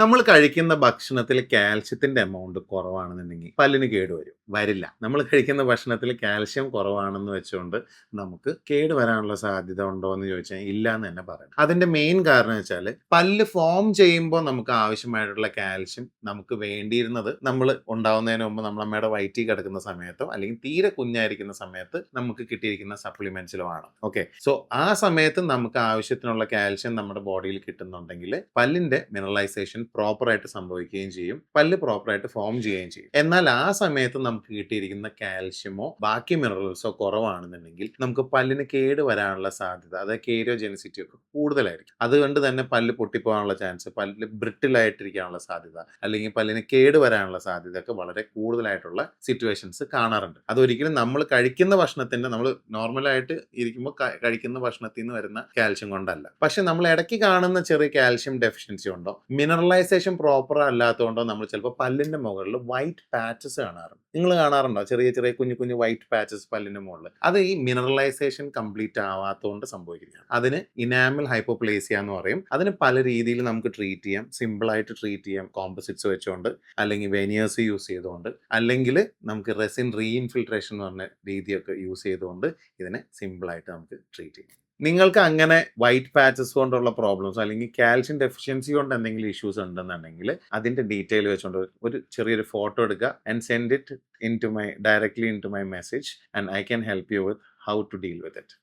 നമ്മൾ കഴിക്കുന്ന ഭക്ഷണത്തിൽ കാൽസ്യത്തിന്റെ എമൗണ്ട് കുറവാണെന്നുണ്ടെങ്കിൽ പല്ലിന് കേടുവരും. വരില്ല. നമ്മൾ കഴിക്കുന്ന ഭക്ഷണത്തിൽ കാൽസ്യം കുറവാണെന്ന് വെച്ചുകൊണ്ട് നമുക്ക് കേട് വരാനുള്ള സാധ്യത ഉണ്ടോ എന്ന് ചോദിച്ചാൽ ഇല്ല എന്ന് തന്നെ പറയാം. അതിന്റെ മെയിൻ കാരണം വെച്ചാൽ പല്ല് ഫോം ചെയ്യുമ്പോൾ നമുക്ക് ആവശ്യമായിട്ടുള്ള കാൽസ്യം നമുക്ക് വേണ്ടിയിരുന്നത് നമ്മൾ ഉണ്ടാവുന്നതിന് മുമ്പ് നമ്മൾ അമ്മയുടെ വയറ്റിൽ കിടക്കുന്ന സമയത്തോ അല്ലെങ്കിൽ തീരെ കുഞ്ഞായിരിക്കുന്ന സമയത്ത് നമുക്ക് കിട്ടിയിരിക്കുന്ന സപ്ലിമെന്റ്സിലോ ആണ്. ഓക്കെ, സോ ആ സമയത്ത് നമുക്ക് ആവശ്യത്തിനുള്ള കാൽസ്യം നമ്മുടെ ബോഡിയിൽ കിട്ടുന്നുണ്ടെങ്കിൽ പല്ലിന്റെ മിനറലൈസേഷൻ പ്രോപ്പറായിട്ട് സംഭവിക്കുകയും ചെയ്യും, പല്ല് പ്രോപ്പറായിട്ട് ഫോം ചെയ്യുകയും ചെയ്യും. എന്നാൽ ആ സമയത്ത് നമുക്ക് കിട്ടിയിരിക്കുന്ന കാൽഷ്യമോ ബാക്കി മിനറൽസോ കുറവാണെന്നുണ്ടെങ്കിൽ നമുക്ക് പല്ലിന് കേട് വരാനുള്ള സാധ്യത, അതായത് കേരിയോജെനിസിറ്റി ഒക്കെ കൂടുതലായിരിക്കും. അതുകൊണ്ട് തന്നെ പല്ല് പൊട്ടിപ്പോകാനുള്ള ചാൻസ്, പല്ല് ബ്രിട്ടിലായിട്ടിരിക്കാനുള്ള സാധ്യത, അല്ലെങ്കിൽ പല്ലിന് കേട് വരാനുള്ള സാധ്യത ഒക്കെ വളരെ കൂടുതലായിട്ടുള്ള സിറ്റുവേഷൻസ് കാണാറുണ്ട്. അതൊരിക്കലും നമ്മൾ കഴിക്കുന്ന ഭക്ഷണത്തിന്റെ, നമ്മൾ നോർമലായിട്ട് ഇരിക്കുമ്പോൾ കഴിക്കുന്ന ഭക്ഷണത്തിൽ നിന്ന് വരുന്ന കാൽഷ്യം കൊണ്ടല്ല. പക്ഷെ നമ്മൾ ഇടയ്ക്ക് കാണുന്ന ചെറിയ കാൽഷ്യം ഡെഫിഷ്യൻസി ഉണ്ടോ, മിനറലൈസേഷൻ പ്രോപ്പർ അല്ലാത്തതുകൊണ്ടോ നമ്മൾ ചിലപ്പോൾ പല്ലിന്റെ മുകളിൽ വൈറ്റ് പാച്ചസ് കാണാറുണ്ട്. നിങ്ങൾ കാണാറുണ്ടോ ചെറിയ ചെറിയ കുഞ്ഞു കുഞ്ഞു വൈറ്റ് പാച്ചസ് പല്ലിന്റെ മുകളിൽ? അത് ഈ മിനറലൈസേഷൻ കംപ്ലീറ്റ് ആവാത്തതുകൊണ്ട് സംഭവിക്കുന്നതാണ്. അതിന് ഇനാമൽ ഹൈപ്പോപ്ലേസിയ എന്ന് പറയും. അതിന് പല രീതിയിൽ നമുക്ക് ട്രീറ്റ് ചെയ്യാം. സിമ്പിൾ ആയിട്ട് ട്രീറ്റ് ചെയ്യാം, കോമ്പോസിറ്റ്സ് വെച്ചുകൊണ്ട്, അല്ലെങ്കിൽ വെനിയേഴ്സ് യൂസ് ചെയ്തുകൊണ്ട്, അല്ലെങ്കിൽ നമുക്ക് റെസിൻ റീഇൻഫിൽട്രേഷൻ എന്ന് പറഞ്ഞ രീതിയൊക്കെ യൂസ് ചെയ്തുകൊണ്ട് ഇതിനെ സിമ്പിൾ ആയിട്ട് നമുക്ക് ട്രീറ്റ് ചെയ്യാം. നിങ്ങൾക്ക് അങ്ങനെ വൈറ്റ് പാച്ചസ് കൊണ്ടുള്ള പ്രോബ്ലംസ് അല്ലെങ്കിൽ കാൽഷ്യം ഡെഫിഷ്യൻസി കൊണ്ട് എന്തെങ്കിലും ഇഷ്യൂസ് ഉണ്ടെന്നുണ്ടെങ്കിൽ അതിന്റെ ഡീറ്റെയിൽ വെച്ചുകൊണ്ട് ഒരു ചെറിയൊരു ഫോട്ടോ എടുക്കുക and send it directly into my message, and I can help you with how to deal with it.